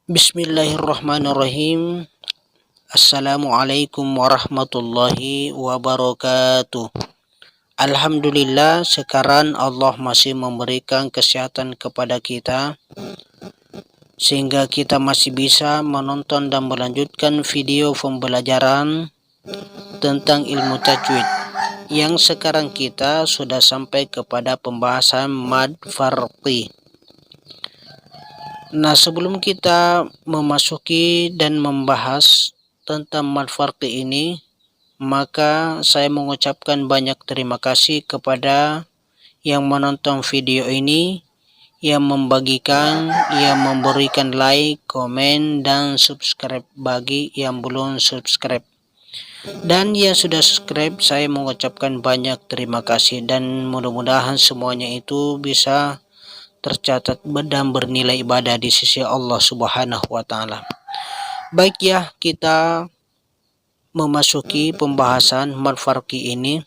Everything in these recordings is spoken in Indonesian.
Bismillahirrahmanirrahim. Assalamualaikum warahmatullahi wabarakatuh. Alhamdulillah, sekarang Allah masih memberikan kesehatan kepada kita sehingga kita masih bisa menonton dan melanjutkan video pembelajaran tentang ilmu tajwid, yang sekarang kita sudah sampai kepada pembahasan mad farqi. Nah, sebelum kita memasuki dan membahas tentang mad farqi ini, maka saya mengucapkan banyak terima kasih kepada yang menonton video ini, yang membagikan, yang memberikan like, komen, dan subscribe bagi yang belum subscribe. Dan yang sudah subscribe, saya mengucapkan banyak terima kasih, dan mudah-mudahan semuanya itu bisa tercatat dan bernilai ibadah di sisi Allah Subhanahu wa taala. Baik ya, kita memasuki pembahasan mad farqi ini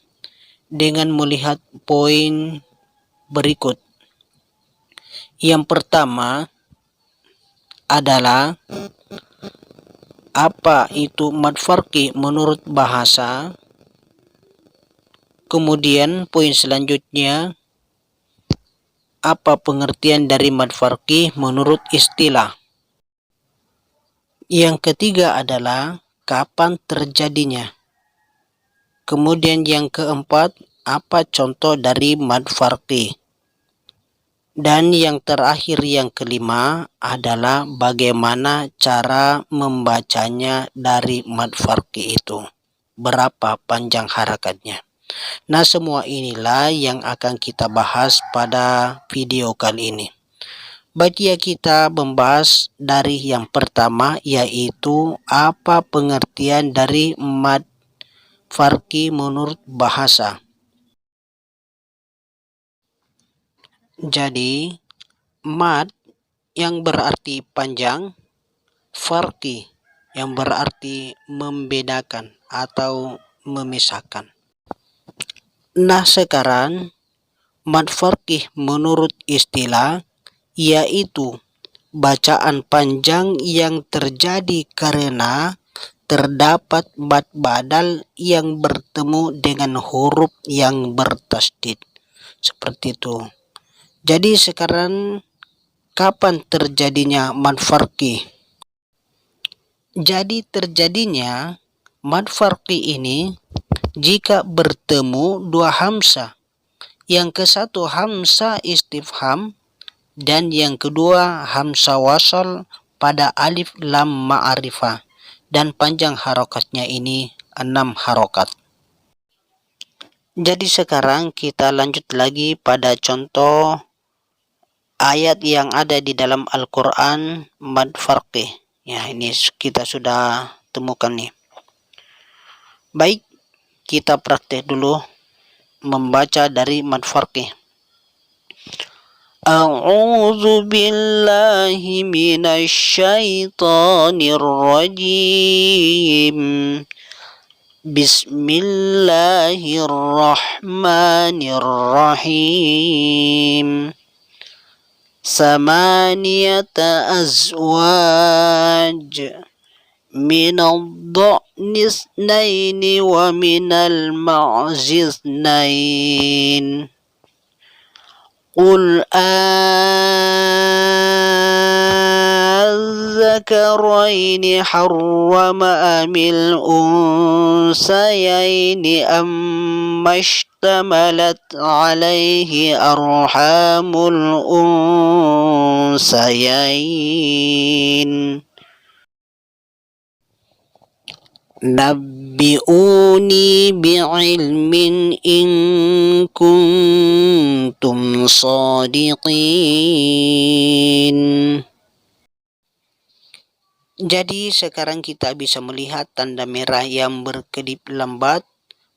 dengan melihat poin berikut. Yang pertama adalah apa itu mad farqi menurut bahasa. Kemudian poin selanjutnya, apa pengertian dari mad farqi menurut istilah. Yang ketiga adalah kapan terjadinya. Kemudian yang keempat, apa contoh dari mad farqi. Dan yang terakhir, yang kelima adalah bagaimana cara membacanya dari mad farqi itu. Berapa panjang harakatnya. Nah, semua inilah yang akan kita bahas pada video kali ini. Baik ya, kita membahas dari yang pertama, yaitu apa pengertian dari mad farqi menurut bahasa. Jadi, mad yang berarti panjang, farqi yang berarti membedakan atau memisahkan. Nah, sekarang mad farqi menurut istilah yaitu bacaan panjang yang terjadi karena terdapat mad badal yang bertemu dengan huruf yang bertasdid. Seperti itu. Jadi sekarang kapan terjadinya mad farqi? Jadi terjadinya mad farqi ini jika bertemu dua hamzah. Yang ke satu hamzah istifham dan yang kedua hamzah wasal pada alif lam ma'arifah, dan panjang harokatnya ini 6 harokat. Jadi sekarang kita lanjut lagi pada contoh ayat yang ada di dalam Al-Quran mad farqi. Ya, ini kita sudah temukan nih. Baik, kita praktek dulu membaca dari mad farqi. A'udzu billahi minasy syaithanir rajim. Bismillahirrahmanirrahim. Samaniyata azwaj minal dha'ni itsnaini wa minal ma'zi itsnain. Qul azzakaraini harrama amil unsayaini amma ishtamalat alaihi arhamul unsayain. Nabbi'uni bi'ilmin in kuntum shadiqin. Jadi sekarang kita bisa melihat tanda merah yang berkedip lambat,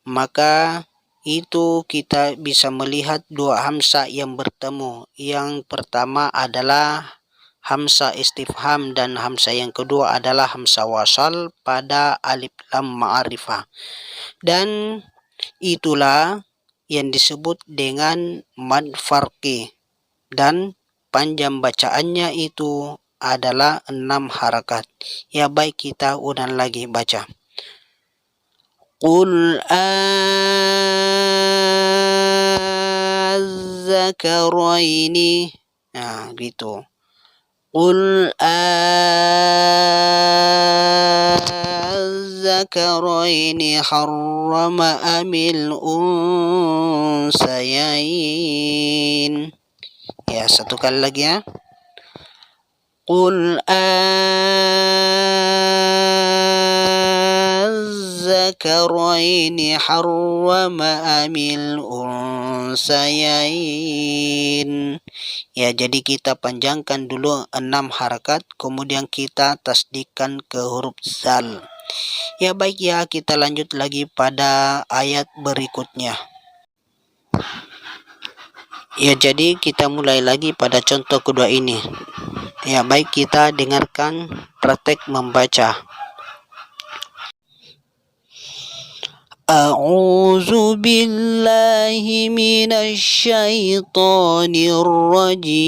maka itu kita bisa melihat dua hamzah yang bertemu. Yang pertama adalah hamzah istifham dan hamzah yang kedua adalah hamzah wasal pada alif lam ma'arifah. Dan itulah yang disebut dengan mad farqi, dan panjang bacaannya itu adalah 6 harakat. Ya baik, kita ulang lagi baca. Qul azzakaraini. Nah, gitu. Qul azzakaraini harrama amil unsayain. Ya, satu kali lagi ya. Qul azzakaraini harrama amil unsayain. Ya, jadi kita panjangkan dulu 6 harakat, kemudian kita tasdikkan ke huruf zal. Ya baik ya, kita lanjut lagi pada ayat berikutnya. Ya, jadi kita mulai lagi pada contoh kedua ini. Ya baik, kita dengarkan praktek membaca. A'udzu billahi minasy syaithanir rajim.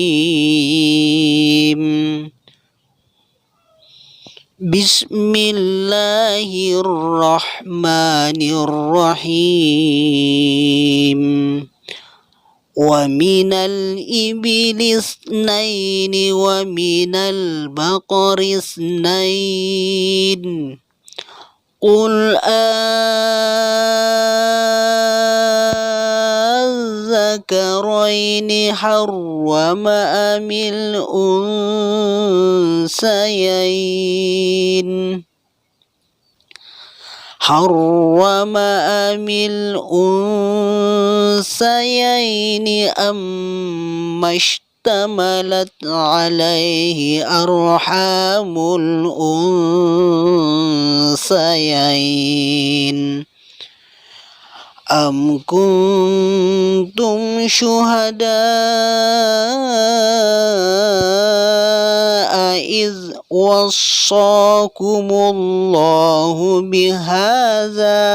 Bismillahirrahmanirrahim. Wa minal ibili isnaini wa minal baqari isnain. Qul azzakaraini harrama amil unsayain. Harrama amil unsayaini amma ishtamalat alaihi arhamul unsayain. Am kuntum syuhada'a iz wassakumullahu bihadza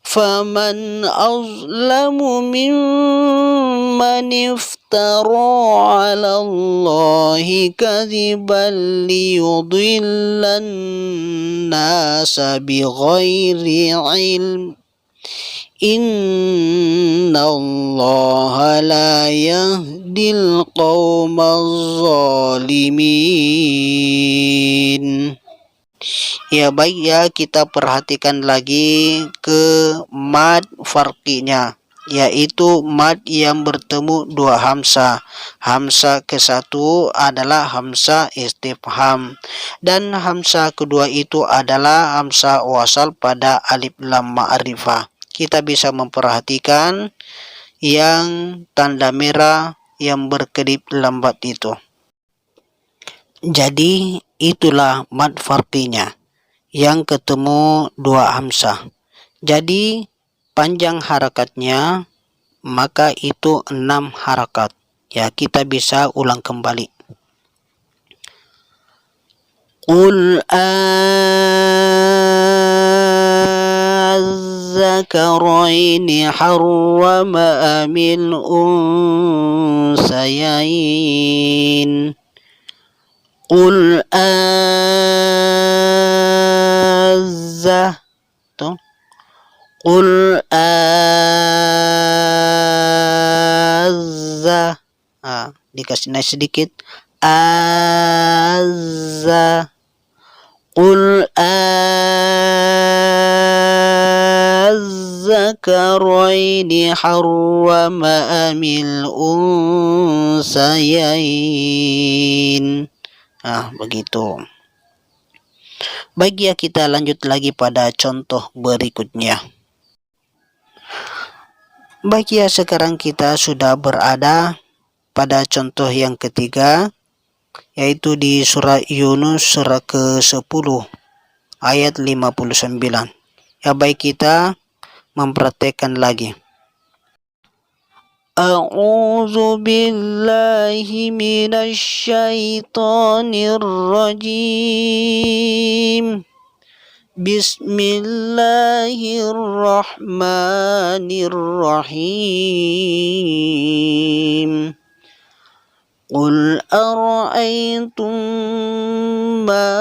faman azlamu mimman iftara 'ala Allahi kadziban liyudillan nasa bighairi ilm. Innallaha la yahdil qawmaz zalimin. Ya baik ya, kita perhatikan lagi ke mad farqinya, yaitu mad yang bertemu dua hamzah. Hamzah ke satu adalah hamzah istifham, dan hamzah kedua itu adalah hamzah wasal pada alif lam ma'rifah. Kita bisa memperhatikan yang tanda merah yang berkedip lambat itu. Jadi itulah mad farqinya yang ketemu dua hamzah. Jadi panjang harakatnya maka itu 6 harakat. Ya, kita bisa ulang kembali. Qul azzakaraini harrama amil unsayain. Qul Qul dikasih naik sedikit. Qul azzakaraini harrama amil unsayain. Begitu. Baik ya, kita lanjut lagi pada contoh berikutnya. Baik ya, sekarang kita sudah berada pada contoh yang ketiga, yaitu di surah Yunus surah ke-10 ayat 59. Ya baik, kita mempraktekkan lagi. A'udzu billahi minasy syaithanir rajim. Bismillahirrahmanirrahim. قل أرأيتم ما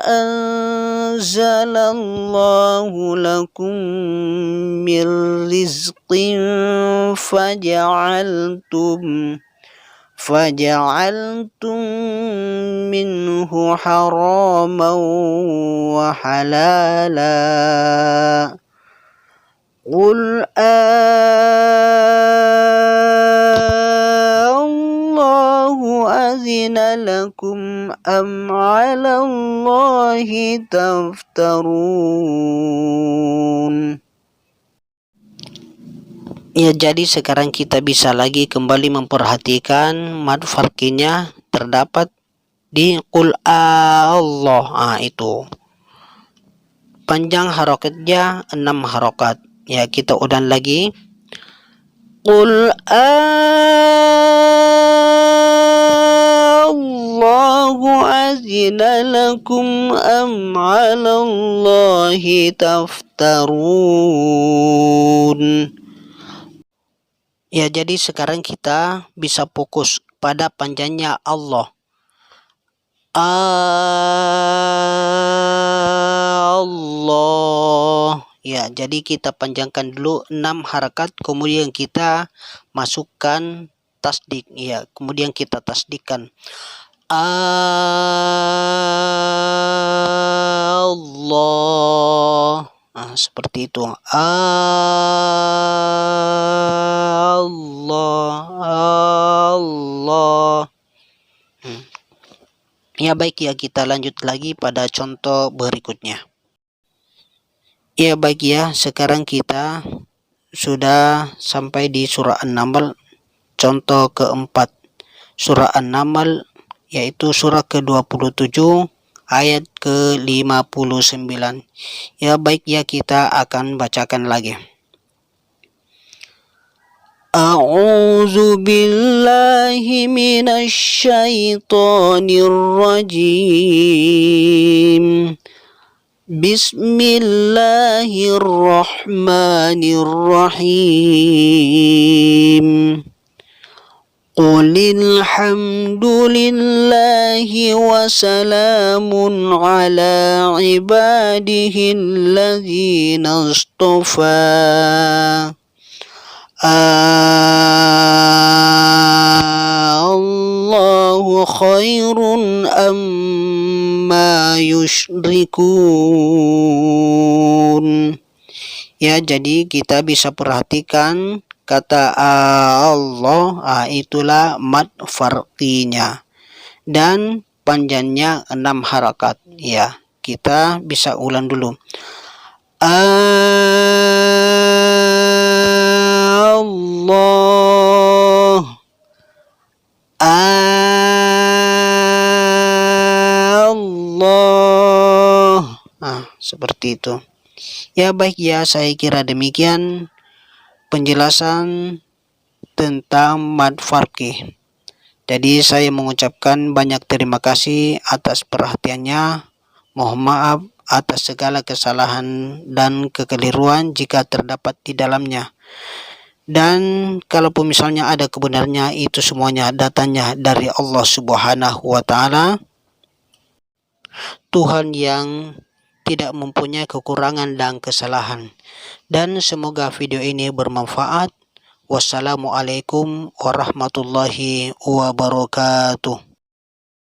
أنزل الله لكم من رزق فجعلتم منه حراما وحلالا قل الله أذن لكم أم على الله تفترون. Ya, jadi sekarang kita bisa lagi kembali memperhatikan mad farqinya terdapat di qul Allah. Itu panjang harokatnya 6 harokat. Ya, kita ulang lagi. Qul Allahu azina lakum am 'ala Allahi taftarun. Ya, jadi sekarang kita bisa fokus pada panjangnya Allah. Allah. Ya, jadi kita panjangkan dulu 6 harakat, kemudian kita masukkan tasdik. Ya, kemudian kita tasdikkan. Allah. Seperti itu. Allah. Ya, baik ya, kita lanjut lagi pada contoh berikutnya. Ya, baik ya, sekarang kita sudah sampai di surah An-Naml, contoh keempat. Surah An-Naml yaitu surah ke-27 ayat ke-59. Ya, baik ya, kita akan bacakan lagi. A'udzu billahi minasy syaithanir rajim. Bismillahirrahmanirrahim. Qulil hamdulillahi wa salamun ala ibadihi alladzina istafa. Allahu khairun amma yushrikun. Ya, jadi kita bisa perhatikan kata Allah, itulah mad farqinya dan panjangnya 6 harakat. Ya, kita bisa ulang dulu. Allah. Allah. Seperti itu. Ya, baik ya, saya kira demikian penjelasan tentang mad farqi. Jadi saya mengucapkan banyak terima kasih atas perhatiannya. Mohon maaf atas segala kesalahan dan kekeliruan jika terdapat di dalamnya. Dan kalaupun misalnya ada kebenarannya, itu semuanya datangnya dari Allah Subhanahu wa Ta'ala, Tuhan yang tidak mempunyai kekurangan dan kesalahan. Dan semoga video ini bermanfaat. Wassalamualaikum warahmatullahi wabarakatuh.